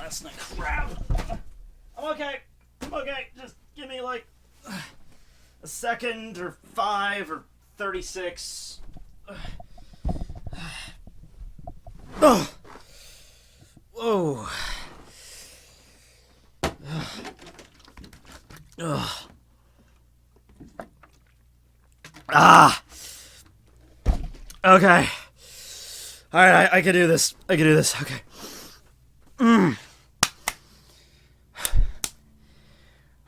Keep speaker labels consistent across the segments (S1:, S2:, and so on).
S1: last night. Crap. I'm okay. Just give me like a second or 5 or 36. Oh. Whoa. Ugh. Ah. Okay. Alright, I can do this. Okay.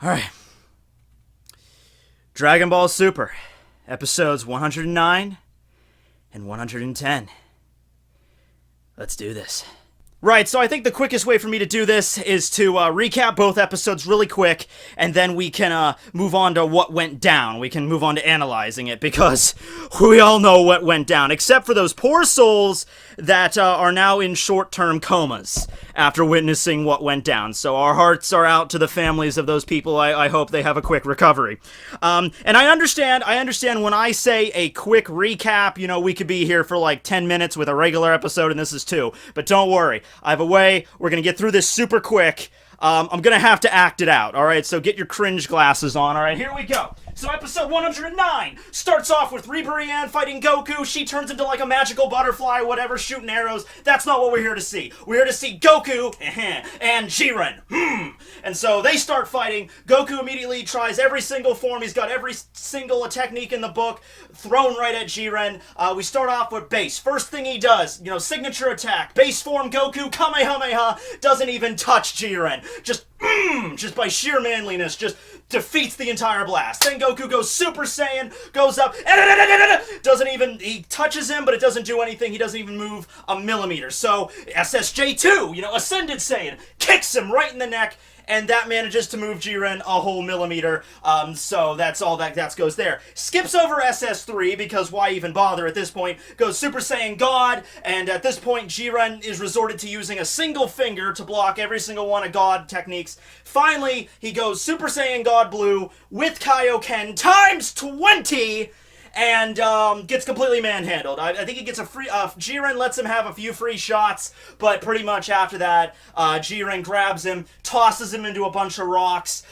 S1: Alright. Dragon Ball Super, episodes 109 and 110. Let's do this. Right, so I think the quickest way for me to do this is to recap both episodes really quick, and then we can move on to what went down. We can move on to analyzing it, because we all know what went down, except for those poor souls that are now in short-term comas after witnessing what went down. So our hearts are out to the families of those people. I hope they have a quick recovery. And I understand when I say a quick recap, you know, we could be here for like 10 minutes with a regular episode, and this is 2. But don't worry. I have a way. We're going to get through this super quick. I'm going to have to act it out, alright? So get your cringe glasses on, alright? Here we go. So episode 109 starts off with JIREN fighting Goku. She turns into like a magical butterfly, whatever, shooting arrows. That's not what we're here to see. We're here to see Goku and JIREN. And so they start fighting. Goku immediately tries every single form. He's got every single technique in the book thrown right at JIREN. We start off with base. First thing he does, you know, signature attack. Base form Goku, Kamehameha, doesn't even touch JIREN. Just by sheer manliness, just defeats the entire blast. Then Goku goes Super Saiyan, goes up, doesn't even, he touches him, but it doesn't do anything. He doesn't even move a millimeter. So SSJ2, you know, Ascended Saiyan, kicks him right in the neck, and that manages to move JIREN a whole millimeter. So that's all that goes there. Skips over SS3, because why even bother at this point? Goes Super Saiyan God, and at this point JIREN is resorted to using a single finger to block every single one of God techniques. Finally, he goes Super Saiyan God Blue with Kaioken times 20, and gets completely manhandled. I think he gets a free, JIREN lets him have a few free shots, but pretty much after that, JIREN grabs him, tosses him into a bunch of rocks,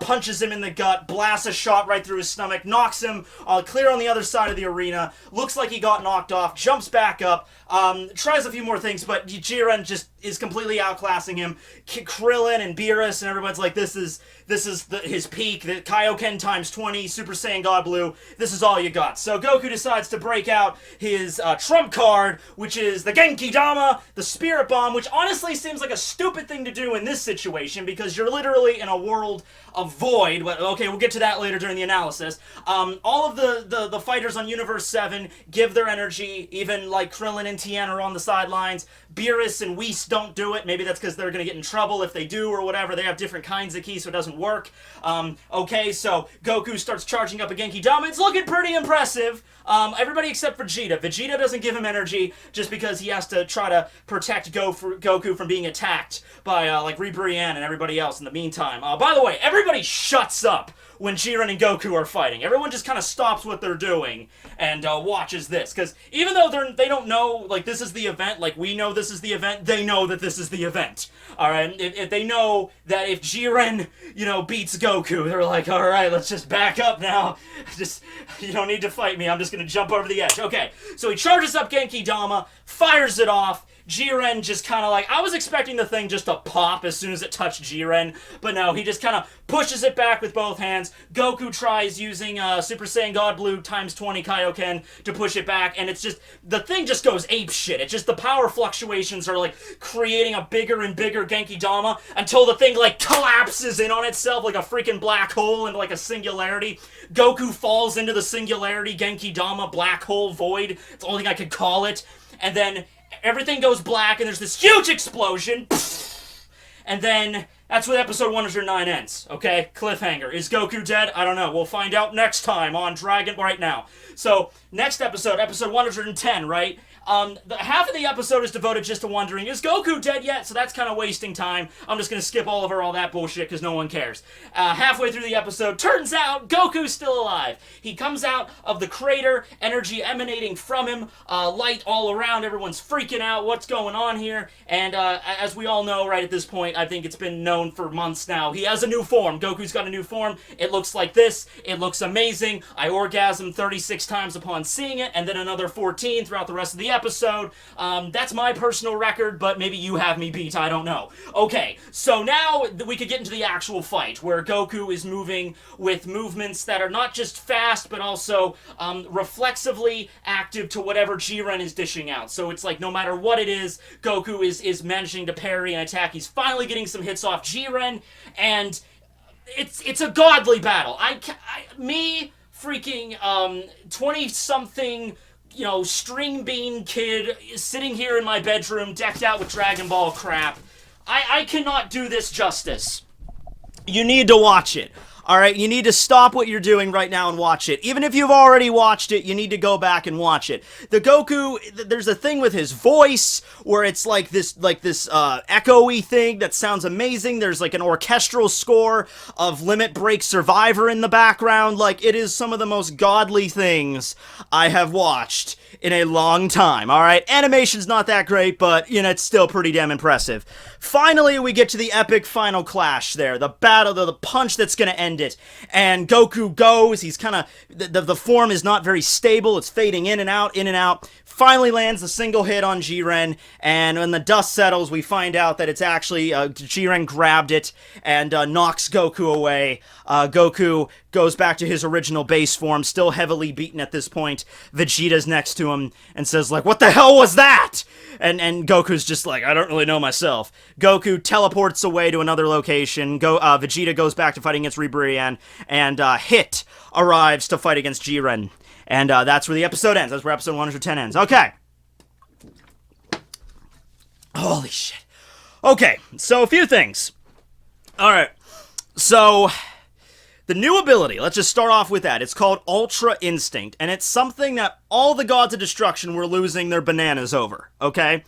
S1: punches him in the gut, blasts a shot right through his stomach, knocks him clear on the other side of the arena, looks like he got knocked off, jumps back up, tries a few more things, but JIREN just is completely outclassing him. Krillin and Beerus and everyone's like, this is his peak, the Kaioken times 20, Super Saiyan God Blue, this is all you got. So Goku decides to break out his trump card, which is the Genki Dama, the Spirit Bomb, which honestly seems like a stupid thing to do in this situation, because you're literally in a world of void. But okay, we'll get to that later during the analysis. All of the fighters on Universe 7 give their energy, even like Krillin and Tien are on the sidelines. Beerus and Whis don't do it. Maybe that's because they're going to get in trouble if they do or whatever. They have different kinds of ki, so it doesn't work. Okay, so Goku starts charging up a Genki Dama. It's looking pretty impressive. Everybody except for Vegeta. Vegeta doesn't give him energy just because he has to try to protect Goku from being attacked by like JIREN and everybody else in the meantime. By the way, everybody shuts up when JIREN and Goku are fighting. Everyone just kind of stops what they're doing and watches this, because even though they don't know, like, this is the event, like we know this is the event, they know that this is the event. Alright, if they know that if JIREN, you know, beats Goku, they're like, alright, let's just back up now. Just, you don't need to fight me, I'm just gonna jump over the edge. Okay, so he charges up Genki Dama, fires it off, JIREN just kind of like, I was expecting the thing just to pop as soon as it touched JIREN, but no, he just kind of pushes it back with both hands. Goku tries using Super Saiyan God Blue times 20 Kaioken to push it back, and it's just, the thing just goes ape shit. It's just the power fluctuations are like creating a bigger and bigger Genki Dama until the thing like collapses in on itself like a freaking black hole into like a singularity. Goku falls into the singularity Genki Dama black hole void. It's the only thing I could call it. And then everything goes black, and there's this huge explosion. And then that's where episode 109 ends, okay? Cliffhanger. Is Goku dead? I don't know. We'll find out next time on Dragon right now. So, next episode 110, right? The half of the episode is devoted just to wondering, is Goku dead yet? So that's kind of wasting time. I'm just going to skip all that bullshit because no one cares. Halfway through the episode, turns out Goku's still alive. He comes out of the crater, energy emanating from him, light all around. Everyone's freaking out. What's going on here? And as we all know right at this point, I think it's been known for months now, he has a new form. Goku's got a new form. It looks like this. It looks amazing. I orgasmed 36 times upon seeing it, and then another 14 throughout the rest of the episode. That's my personal record, but maybe you have me beat. I don't know. Okay, so now we could get into the actual fight, where Goku is moving with movements that are not just fast, but also reflexively active to whatever JIREN is dishing out. So it's like no matter what it is, Goku is managing to parry and attack. He's finally getting some hits off JIREN, and it's a godly battle. Me freaking 20-something, string bean kid sitting here in my bedroom decked out with Dragon Ball crap. I cannot do this justice. You need to watch it. Alright, you need to stop what you're doing right now and watch it. Even if you've already watched it, you need to go back and watch it. The Goku, there's a thing with his voice, where it's like this echoey thing that sounds amazing. There's like an orchestral score of Limit Break Survivor in the background. Like, it is some of the most godly things I have watched in a long time, alright? Animation's not that great, but, it's still pretty damn impressive. Finally, we get to the epic final clash there. The battle, the punch that's gonna end it. And Goku goes, he's kind of, the form is not very stable, it's fading in and out, finally lands a single hit on JIREN, and when the dust settles, we find out that it's actually, JIREN grabbed it and knocks Goku away. Goku goes back to his original base form, still heavily beaten at this point. Vegeta's next to him and says, like, what the hell was that? And Goku's just like, I don't really know myself. Goku teleports away to another location. Vegeta goes back to fighting against Ribrianne, and Hit arrives to fight against JIREN. And that's where the episode ends. That's where episode 110 ends. Okay. Holy shit. Okay, so a few things. Alright, so the new ability, let's just start off with that. It's called Ultra Instinct, and it's something that all the gods of destruction were losing their bananas over, okay?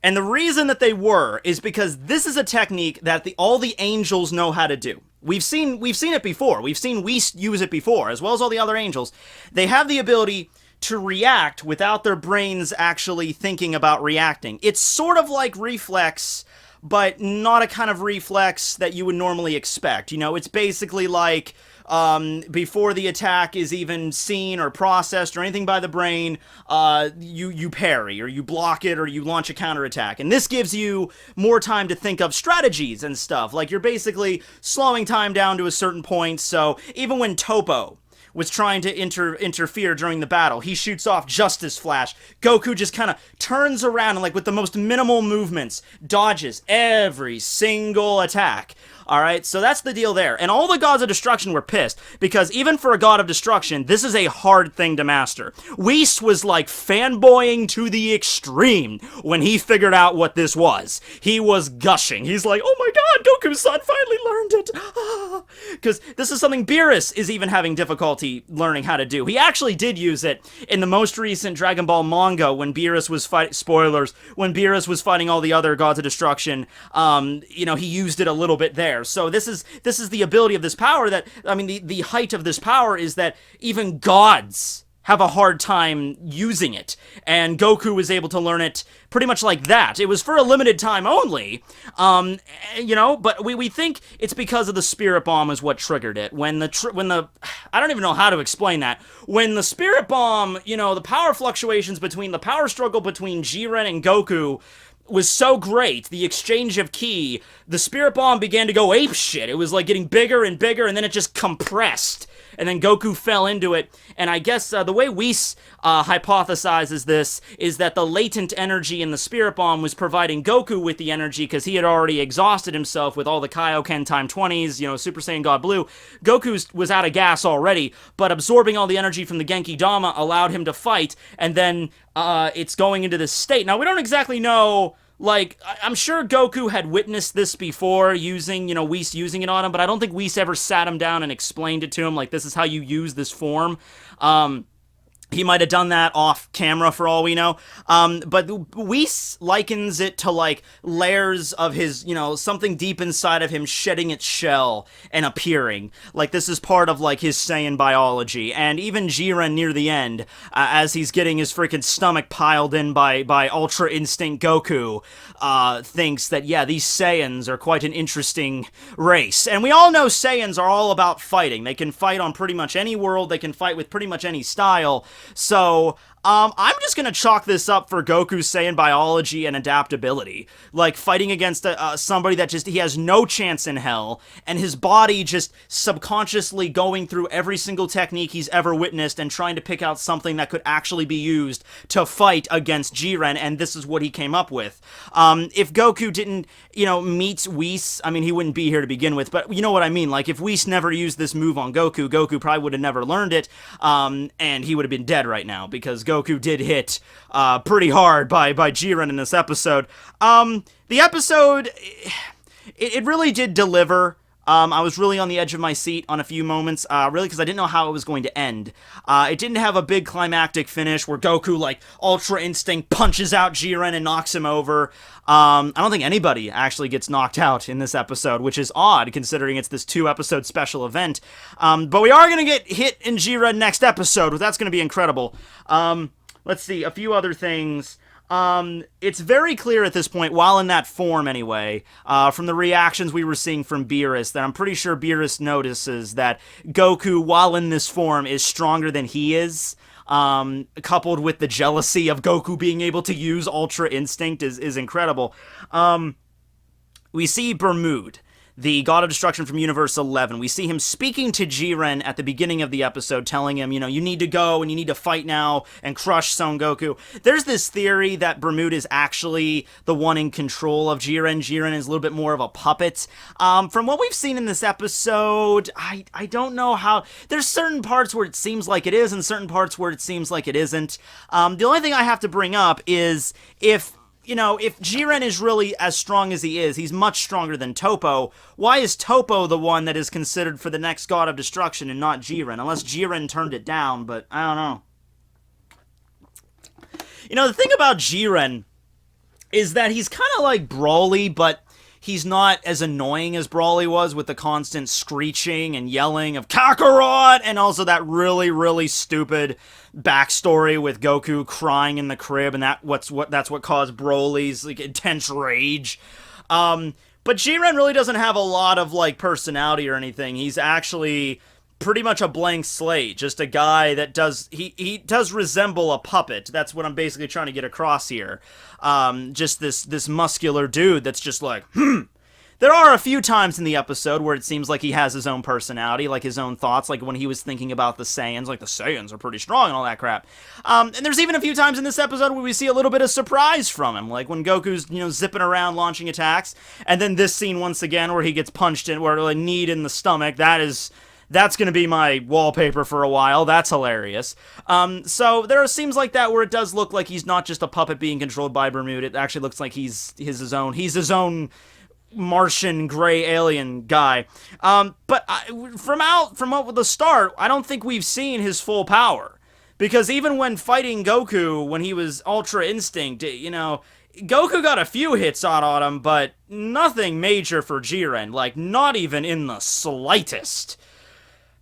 S1: And the reason that they were is because this is a technique that all the angels know how to do. We've seen it before. We've seen Whis use it before, as well as all the other angels. They have the ability to react without their brains actually thinking about reacting. It's sort of like reflex, but not a kind of reflex that you would normally expect. It's basically like, before the attack is even seen or processed or anything by the brain, you parry, or you block it, or you launch a counterattack. And this gives you more time to think of strategies and stuff. Like, you're basically slowing time down to a certain point, so even when Topo was trying to interfere during the battle, he shoots off Justice Flash. Goku just kind of turns around and, like, with the most minimal movements, dodges every single attack. Alright, so that's the deal there. And all the gods of destruction were pissed, because even for a god of destruction, this is a hard thing to master. Whis was like fanboying to the extreme when he figured out what this was. He was gushing. He's like, oh my god, Goku-san finally learned it! Because this is something Beerus is even having difficulty learning how to do. He actually did use it in the most recent Dragon Ball manga when Beerus was fighting, spoilers, when Beerus was fighting all the other gods of destruction. He used it a little bit there. So this is the ability of this power that, the height of this power is that even gods have a hard time using it. And Goku was able to learn it pretty much like that. It was for a limited time only, but we think it's because of the Spirit Bomb is what triggered it. When the I don't even know how to explain that. When the Spirit Bomb, the power fluctuations between the power struggle between JIREN and Goku was so great, the exchange of ki, the Spirit Bomb began to go apeshit. It was like getting bigger and bigger, and then it just compressed. And then Goku fell into it. And I guess the way Whis hypothesizes this is that the latent energy in the Spirit Bomb was providing Goku with the energy because he had already exhausted himself with all the Kaioken time 20s, Super Saiyan God Blue. Goku was out of gas already, but absorbing all the energy from the Genki Dama allowed him to fight, and then it's going into this state. Now, we don't exactly know. Like, I'm sure Goku had witnessed this before, Whis using it on him, but I don't think Whis ever sat him down and explained it to him, like, this is how you use this form. He might have done that off camera for all we know. But Whis likens it to like layers of his, something deep inside of him shedding its shell and appearing. Like this is part of like his Saiyan biology. And even JIREN near the end, as he's getting his freaking stomach piled in by Ultra Instinct Goku, thinks that, yeah, these Saiyans are quite an interesting race. And we all know Saiyans are all about fighting. They can fight on pretty much any world. They can fight with pretty much any style. So, I'm just gonna chalk this up for Goku's Saiyan biology and adaptability. Like, fighting against somebody that he has no chance in hell, and his body just subconsciously going through every single technique he's ever witnessed and trying to pick out something that could actually be used to fight against JIREN, and this is what he came up with. If Goku didn't, meet Whis, I mean, he wouldn't be here to begin with, but you know what I mean? Like, if Whis never used this move on Goku, Goku probably would have never learned it, and he would have been dead right now, because Goku did hit pretty hard by JIREN in this episode. The episode, it really did deliver. I was really on the edge of my seat on a few moments, really because I didn't know how it was going to end. It didn't have a big climactic finish where Goku, like, Ultra Instinct punches out JIREN and knocks him over. I don't think anybody actually gets knocked out in this episode, which is odd considering it's this 2-episode special event. But we are going to get hit in JIREN next episode, that's going to be incredible. Let's see, a few other things. It's very clear at this point, while in that form anyway, from the reactions we were seeing from Beerus, that I'm pretty sure Beerus notices that Goku, while in this form, is stronger than he is. Coupled with the jealousy of Goku being able to use Ultra Instinct is incredible. We see Bermud, the God of Destruction from Universe 11. We see him speaking to JIREN at the beginning of the episode, telling him, you need to go and you need to fight now and crush Son Goku. There's this theory that Bermud is actually the one in control of JIREN. JIREN is a little bit more of a puppet. From what we've seen in this episode, I don't know how... There's certain parts where it seems like it is and certain parts where it seems like it isn't. The only thing I have to bring up is if JIREN is really as strong as he is, he's much stronger than Toppo. Why is Toppo the one that is considered for the next God of Destruction and not JIREN? Unless JIREN turned it down, but I don't know. The thing about JIREN is that he's kind of like Broly, but he's not as annoying as Broly was with the constant screeching and yelling of Kakarot, and also that really, really stupid backstory with Goku crying in the crib, and that's what caused Broly's like intense rage. But JIREN really doesn't have a lot of like personality or anything. He's actually pretty much a blank slate, just a guy that he does resemble a puppet. That's what I'm basically trying to get across here. Just this muscular dude that's just like, There are a few times in the episode where it seems like he has his own personality, like his own thoughts, like when he was thinking about the Saiyans, like the Saiyans are pretty strong and all that crap. And there's even a few times in this episode where we see a little bit of surprise from him, like when Goku's, zipping around launching attacks, and then this scene once again where he gets punched in, where a knee in the stomach, that's going to be my wallpaper for a while. That's hilarious. So there are scenes like that where it does look like he's not just a puppet being controlled by Bermuda. It actually looks like he's his own Martian gray alien guy. But from the start, I don't think we've seen his full power. Because even when fighting Goku, when he was Ultra Instinct, Goku got a few hits on him, but nothing major for JIREN. Like, not even in the slightest.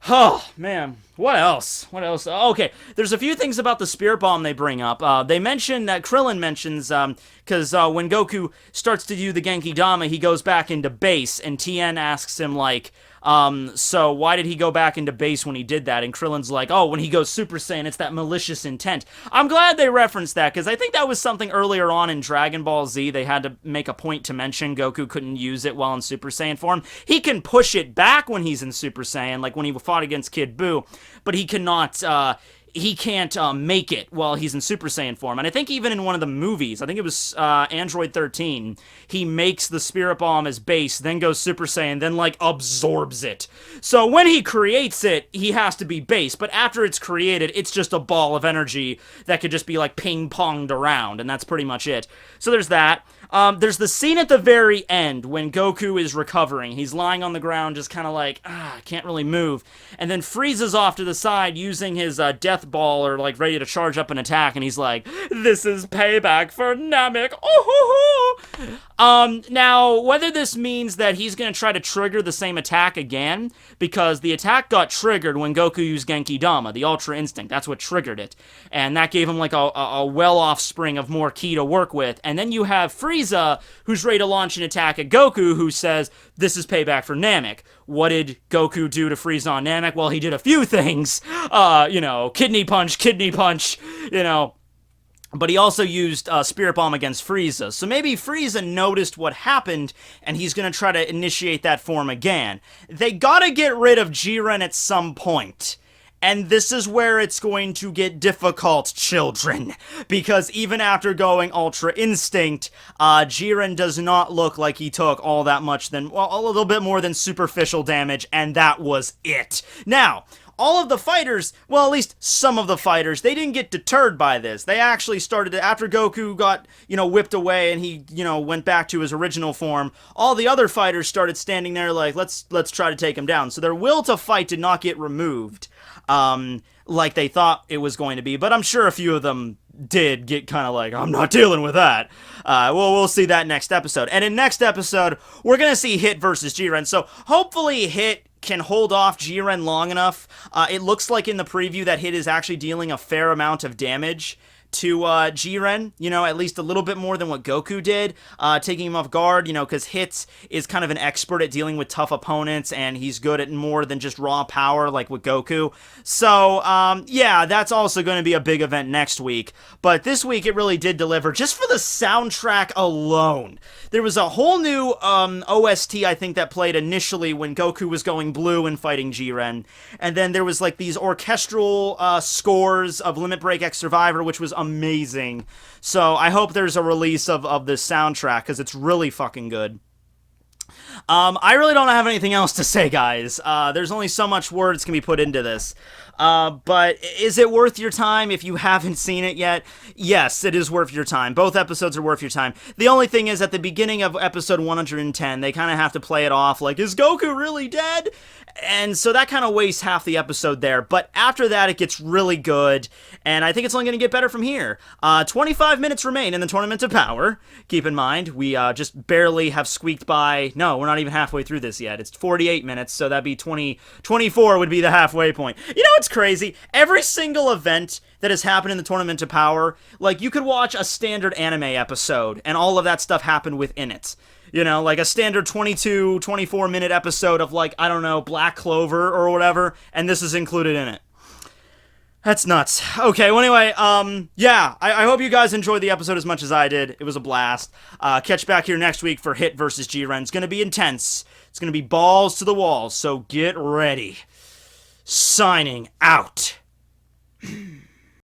S1: Oh, man. What else? Okay, there's a few things about the Spirit Bomb they bring up. They mention that Krillin mentions, because when Goku starts to do the Genki Dama, he goes back into base, and Tien asks him, like, so why did he go back into base when he did that? And Krillin's like, oh, when he goes Super Saiyan, it's that malicious intent. I'm glad they referenced that, because I think that was something earlier on in Dragon Ball Z they had to make a point to mention. Goku couldn't use it while in Super Saiyan form. He can push it back when he's in Super Saiyan, like when he fought against Kid Buu, but he cannot, he can't make it while he's in Super Saiyan form. And I think even in one of the movies, I think it was Android 13, he makes the Spirit Bomb as base, then goes Super Saiyan, then, like, absorbs it. So when he creates it, he has to be base, but after it's created, it's just a ball of energy that could just be, like, ping-ponged around, and that's pretty much it. So there's that. There's the scene at the very end when Goku is recovering. He's lying on the ground, just kind of like, can't really move. And then Frieza's off to the side using his death ball, or like ready to charge up an attack. And he's like, "This is payback for Namek." Now, whether this means that he's going to try to trigger the same attack again, because the attack got triggered when Goku used Genki Dama, the Ultra Instinct. That's what triggered it. And that gave him like a well-off spring of more ki to work with. And then you have Frieza, who's ready to launch an attack at Goku, who says, "This is payback for Namek." What did Goku do to Frieza on Namek? Well, he did a few things. Kidney punch, But he also used Spirit Bomb against Frieza. So maybe Frieza noticed what happened, and he's going to try to initiate that form again. They gotta get rid of JIREN at some point. And this is where it's going to get difficult, children. Because even after going Ultra Instinct, JIREN does not look like he took all that much a little bit more than superficial damage, and that was it. Now, all of the fighters, well, at least some of the fighters, they didn't get deterred by this. They actually started to, after Goku got, whipped away and he, went back to his original form, all the other fighters started standing there like, let's try to take him down. So their will to fight did not get removed, like they thought it was going to be. But I'm sure a few of them did get kind of like, I'm not dealing with that. We'll see that next episode. And in next episode, we're going to see Hit versus JIREN. So hopefully Hit can hold off JIREN long enough. It looks like in the preview that Hit is actually dealing a fair amount of damage to JIREN, at least a little bit more than what Goku did, taking him off guard, because Hit is kind of an expert at dealing with tough opponents, and he's good at more than just raw power, like with Goku. So, yeah, that's also going to be a big event next week, but this week it really did deliver, just for the soundtrack alone. There was a whole new OST, I think, that played initially when Goku was going blue and fighting JIREN, and then there was, like, these orchestral scores of Limit Break X Survivor, which was amazing. So I hope there's a release of this soundtrack, because it's really fucking good. I really don't have anything else to say, guys. There's only so much words can be put into this. But is it worth your time if you haven't seen it yet? Yes, it is worth your time. Both episodes are worth your time. The only thing is, at the beginning of episode 110, they kind of have to play it off like, is Goku really dead? And so that kind of wastes half the episode there. But after that, it gets really good. And I think it's only going to get better from here. 25 minutes remain in the Tournament of Power. Keep in mind, we just barely have squeaked by. No, we're not even halfway through this yet. It's 48 minutes, so that'd be 24 would be the halfway point. It's crazy. Every single event that has happened in the Tournament of Power, like, you could watch a standard anime episode, and all of that stuff happened within it. Like a standard 22, 24-minute episode of, like, I don't know, Black Clover or whatever, and this is included in it. That's nuts. Okay, well, anyway, yeah, I hope you guys enjoyed the episode as much as I did. It was a blast. Catch back here next week for Hit versus JIREN. It's going to be intense. It's going to be balls to the walls, so get ready. Signing out.